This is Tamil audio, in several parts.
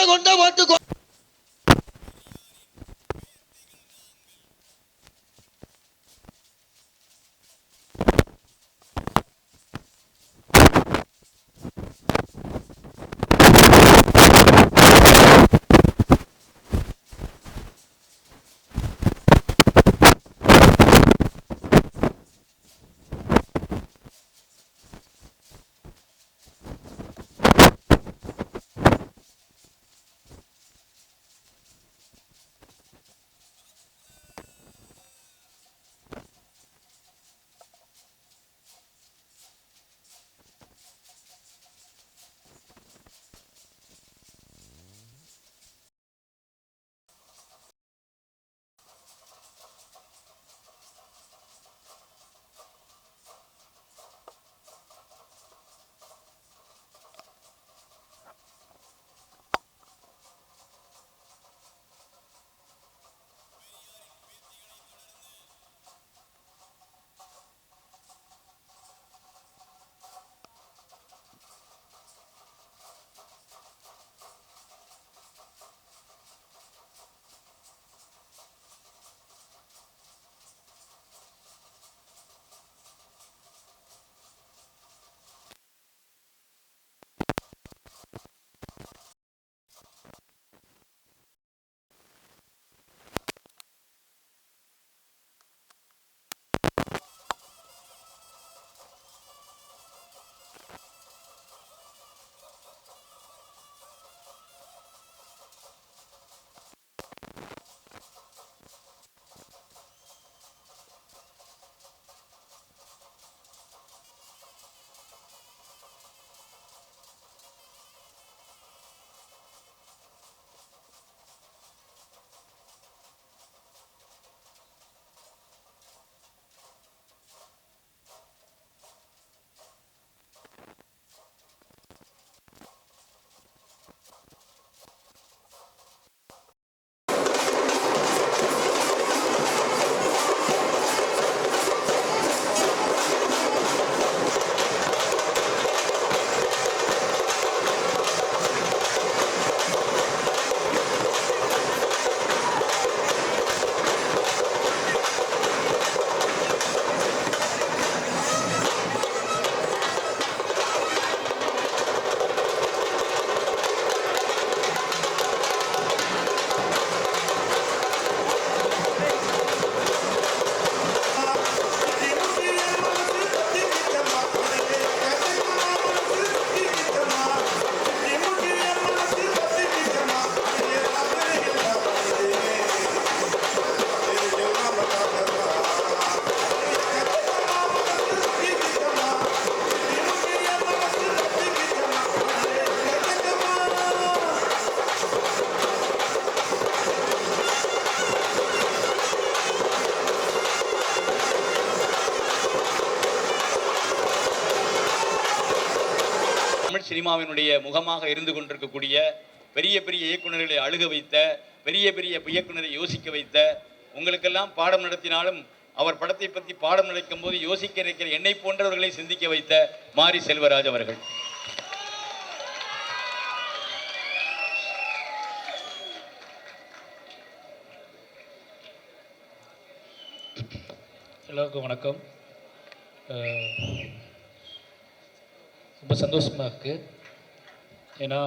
நல்ல கொண்ட போட்டு தமிழ் சினிமாவினுடைய முகமாக இருந்து கொண்டிருக்கக்கூடிய பெரிய பெரிய இயக்குநர்களை அழுக வைத்த, பெரிய பெரிய இயக்குநரை யோசிக்க வைத்த, உங்களுக்கெல்லாம் பாடம் நடத்தினாலும் அவர் படத்தை பற்றி பாடம் நடக்கும் போது யோசிக்க இருக்கிற என்னை போன்றவர்களை சிந்திக்க வைத்த மாரி செல்வராஜ் அவர்கள். எல்லோருக்கும் வணக்கம். ரொம்ப சந்தோஷமாக இருக்குது. ஏன்னா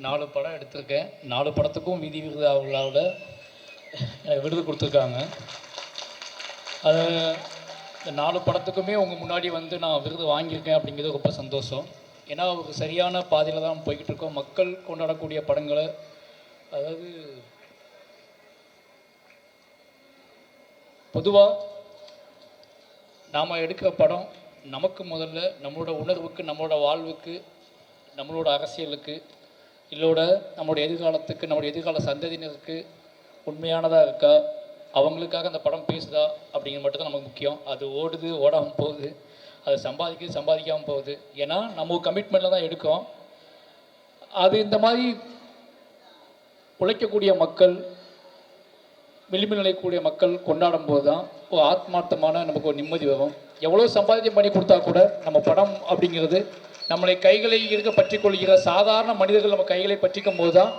4 படம் எடுத்திருக்கேன். 4 படத்துக்கும் வீதி விருதாவில் விருது கொடுத்துருக்காங்க. அது இந்த 4 படத்துக்குமே உங்கள் முன்னாடி வந்து நான் விருது வாங்கியிருக்கேன் அப்படிங்கிறது ரொம்ப சந்தோஷம். ஏன்னா ஒரு சரியான பாதையில் தான் போய்கிட்டு இருக்கோம். மக்கள் கொண்டாடக்கூடிய படங்களை, அதாவது பொதுவாக நாம் எடுக்கிற படம் நமக்கு முதல்ல நம்மளோட உணர்வுக்கு, நம்மளோட வாழ்வுக்கு, நம்மளோட அரசியலுக்கு, இல்லோட நம்மளோட எதிர்காலத்துக்கு, நம்மளோட எதிர்கால சந்ததியினருக்கு உண்மையானதாக இருக்கா, அவங்களுக்காக அந்த படம் பேசுதா அப்படிங்கிறது மட்டும் தான் நமக்கு முக்கியம். அது ஓடுது, ஓடாமல் போகுது, அது சம்பாதிக்காமல் போகுது. ஏன்னா நம்ம கமிட்மெண்ட்டில் தான் எடுக்கோம். அது இந்த மாதிரி உழைக்கக்கூடிய மக்கள், விளிம்பு நிலைக்கூடிய மக்கள் கொண்டாடும் போது தான் ஒரு ஆத்மார்த்தமான நமக்கு ஒரு நிம்மதி வரும். எவ்வளோ சம்பாத்தியம் பண்ணி கொடுத்தா கூட நம்ம படம் அப்படிங்கிறது நம்மளை கைகளை இருக்க பற்றி கொள்கிற சாதாரண மனிதர்கள் நம்ம கைகளை பற்றிக்கும் போது தான்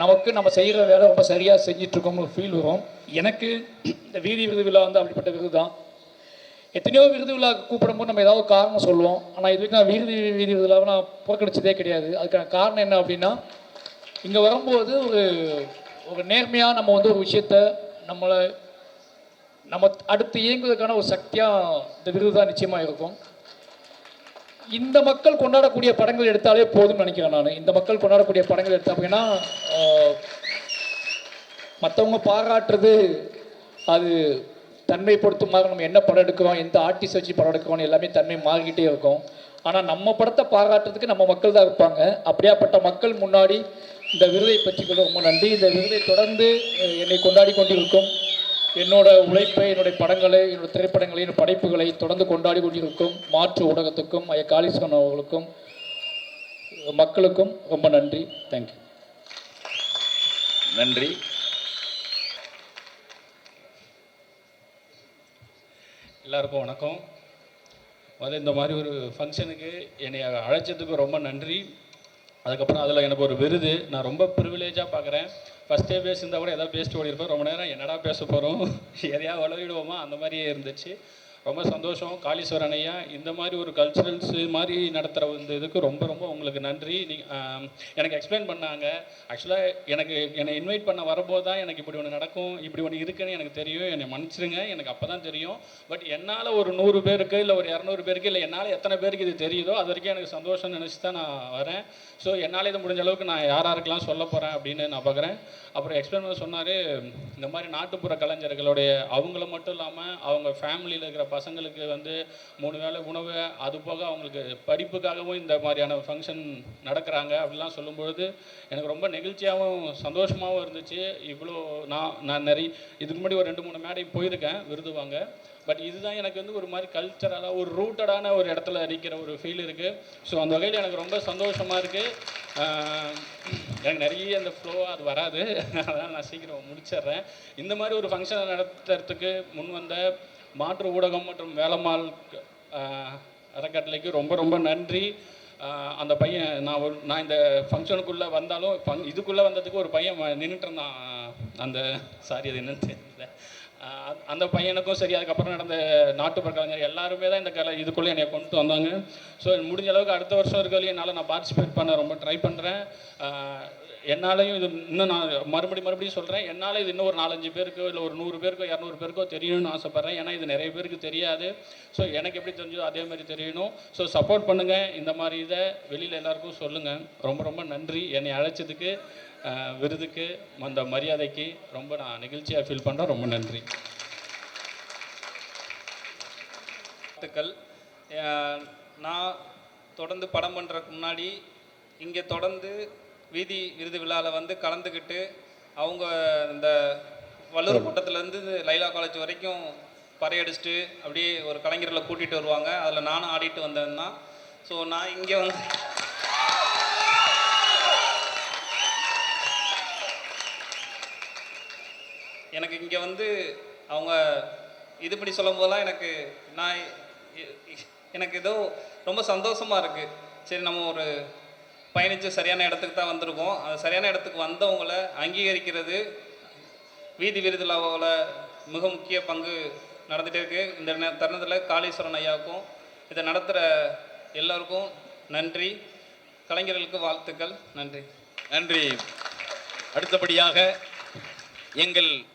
நமக்கு நம்ம செய்கிற வேலை ரொம்ப சரியாக செஞ்சிட்ருக்கோம்னு ஃபீல் வரும். எனக்கு இந்த வீதி விருது விழா வந்து அப்படிப்பட்ட விருது தான். எத்தனையோ விருது விழா கூப்பிடும்போது நம்ம ஏதாவது காரணம் சொல்லுவோம். ஆனால் இது வரைக்கும் நான் வீதி விருதுலாவை நான் புறக்கணிச்சதே கிடையாது. அதுக்கான காரணம் என்ன அப்படின்னா, இங்கே வரும்போது ஒரு நேர்மையாக நம்ம வந்து ஒரு விஷயத்த நம்ம அடுத்து இயங்குவதற்கான ஒரு சக்தியாக இந்த விருது தான் நிச்சயமாக இருக்கும். இந்த மக்கள் கொண்டாடக்கூடிய படங்கள் எடுத்தாலே போதும்னு நினைக்கிறேன் நான். இந்த மக்கள் கொண்டாடக்கூடிய படங்கள் எடுத்தா அப்படின்னா மற்றவங்க பாராட்டுறது அது தன்மை பொறுத்துமாக நம்ம என்ன படம் எடுக்கிறோம், எந்த ஆர்டிஸ்ட் வச்சு படம் எடுக்கிறோம் எல்லாமே தன்மை மாறிக்கிட்டே இருக்கும். ஆனால் நம்ம படத்தை பாராட்டுறதுக்கு நம்ம மக்கள் தான் இருப்பாங்க. அப்படியாப்பட்ட மக்கள் முன்னாடி இந்த விருதை பற்றி கொள்ள ரொம்ப நன்றி. இந்த விருதை தொடர்ந்து என்னை கொண்டாடி கொண்டிருக்கும் என்னோட உழைப்பை, என்னுடைய படங்களை, என்னோட திரைப்படங்களை, என்னோட படைப்புகளை தொடர்ந்து கொண்டாடி கொண்டிருக்கும் மாற்று ஊடகத்துக்கும் ஐயா காளீஸ்வரன் அவர்களுக்கும் மக்களுக்கும் ரொம்ப நன்றி. தேங்க்யூ. நன்றி. எல்லாருக்கும் வணக்கம். இந்த மாதிரி ஒரு ஃபங்க்ஷனுக்கு என்னை அழைச்சதுக்கு ரொம்ப நன்றி. அதுக்கப்புறம் அதில் எனக்கு ஒரு விருது நான் ரொம்ப ப்ரிவிலேஜாக பார்க்குறேன். ஃபஸ்ட்டே பேசியிருந்தா கூட எதாவது பேசிட்டு ஓடிருப்பேன். ரொம்ப நேரம் என்னடா பேச போகிறோம், எதையாக வளரிடுவோமா அந்த மாதிரியே இருந்துச்சு. ரொம்ப சந்தோஷம். காளீஸ்வரன் ஐயா இந்த மாதிரி ஒரு கல்ச்சுரல்ஸு மாதிரி நடத்துகிற இந்த இதுக்கு ரொம்ப ரொம்ப உங்களுக்கு நன்றி. எனக்கு எக்ஸ்பிளைன் பண்ணாங்க. ஆக்சுவலாக என்னை இன்வைட் பண்ண வரும்போது தான் எனக்கு இப்படி ஒன்று நடக்கும், இப்படி ஒன்று இருக்குன்னு எனக்கு தெரியும். என்னை மன்னிச்சிருங்க, எனக்கு அப்போ தான் தெரியும். பட் என்னால் ஒரு 100 பேருக்கு இல்லை ஒரு 200 பேருக்கு இல்லை என்னால் எத்தனை பேருக்கு இது தெரியுதோ அது வரைக்கும் எனக்கு சந்தோஷம்னு நினச்சி தான் நான் வரேன். ஸோ என்னால் இது முடிஞ்ச அளவுக்கு நான் யாருக்கெல்லாம் சொல்ல போகிறேன் அப்படின்னு நான் பார்க்குறேன். அப்புறம் எக்ஸ்பிளைன் பண்ண சொன்னார், இந்த மாதிரி நாட்டுப்புற கலைஞர்களுடைய அவங்கள மட்டும் இல்லாமல் அவங்க ஃபேமிலியில் இருக்கிற பசங்களுக்கு வந்து 3 வேளை உணவு, அது போக அவங்களுக்கு படிப்புக்காகவும் இந்த மாதிரியான ஃபங்க்ஷன் நடக்கிறாங்க அப்படிலாம் சொல்லும்பொழுது எனக்கு ரொம்ப நெகிழ்ச்சியாகவும் சந்தோஷமாகவும் இருந்துச்சு. இவ்வளோ நான் நிறைய இதுக்கு முன்னாடி ஒரு 2-3 மேடை போயிருக்கேன் விருது வாங்க. பட் இதுதான் எனக்கு வந்து ஒரு மாதிரி கல்ச்சரலாக ஒரு ரூட்டடான ஒரு இடத்துல நிற்கிற ஒரு ஃபீல் இருக்குது. ஸோ அந்த வகையில் எனக்கு ரொம்ப சந்தோஷமாக இருக்குது. எனக்கு நிறைய அந்த ஃப்ளோவாக அது வராது, அதனால் நான் சீக்கிரம் முடிச்சிடுறேன். இந்த மாதிரி ஒரு ஃபங்க்ஷனை நடத்துறதுக்கு முன் வந்த மாற்று ஊடகம் மற்றும் வேலம்மாள் அறக்கட்டளைக்கு ரொம்ப ரொம்ப நன்றி. அந்த பையன் நான் இந்த ஃபங்க்ஷனுக்குள்ளே வந்தாலும் இதுக்குள்ளே வந்ததுக்கு ஒரு பையன் நின்றுட்டு இருந்தான். அந்த சாரி அது என்னன்னு தெரியல. அந்த பையனுக்கும் சரி, அதுக்கப்புறம் நடந்த நாட்டுப்புற கலைஞர் எல்லாருமே தான் இந்த இதுக்குள்ளே என்னை கொண்டு வந்தாங்க. ஸோ முடிஞ்ச அளவுக்கு அடுத்த வருஷம் இருக்கிறதுலையும் என்னால் நான் பார்ட்டிசிபேட் பண்ண ரொம்ப ட்ரை பண்ணுறேன். என்னாலையும் இது இன்னும் நான் மறுபடியும் சொல்கிறேன், என்னால் இது இன்னும் ஒரு 4-5 பேருக்கோ இல்லை ஒரு 100 பேருக்கோ 200 பேருக்கோ தெரியணும்னு ஆசைப்பட்றேன். ஏன்னா இது நிறைய பேருக்கு தெரியாது. ஸோ எனக்கு எப்படி தெரிஞ்சதோ அதே மாதிரி தெரியணும். ஸோ சப்போர்ட் பண்ணுங்கள். இந்த மாதிரி இதை வெளியில் எல்லாருக்கும் சொல்லுங்கள். ரொம்ப ரொம்ப நன்றி. என்னை அழைச்சதுக்கு, விருதுக்கு, அந்த மரியாதைக்கு ரொம்ப நான் நெகிழ்ச்சியாக ஃபீல் பண்ணுறேன். ரொம்ப நன்றி. வாழ்த்துக்கள். நான் தொடர்ந்து படம் பண்ணுறதுக்கு முன்னாடி இங்கே தொடர்ந்து வீதி விருது விழாவில் வந்து கலந்துக்கிட்டு அவங்க இந்த வள்ளூர் கூட்டத்துலேருந்து லைலா காலேஜ் வரைக்கும் பறையடிச்சிட்டு அப்படியே ஒரு கலைஞர்களை கூட்டிகிட்டு வருவாங்க. அதில் நானும் ஆடிட்டு வந்தேன் தான். ஸோ நான் இங்கே வந்து எனக்கு இங்கே வந்து அவங்க இதுபடி சொல்லும் போதெல்லாம் எனக்கு ஏதோ ரொம்ப சந்தோஷமாக இருக்குது. சரி, நம்ம ஒரு பயணித்து சரியான இடத்துக்கு தான் வந்திருக்கோம். அது சரியான இடத்துக்கு வந்தவங்களை அங்கீகரிக்கிறது வீதி விருதுலாவில் மிக முக்கிய பங்கு நடந்துகிட்டே இருக்குது. இந்த தருணத்தில் காளீஸ்வரன் ஐயாவுக்கும் இதை நடத்துகிற எல்லோருக்கும் நன்றி. கலைஞர்களுக்கு வாழ்த்துக்கள். நன்றி. நன்றி. அடுத்தபடியாக எங்கள்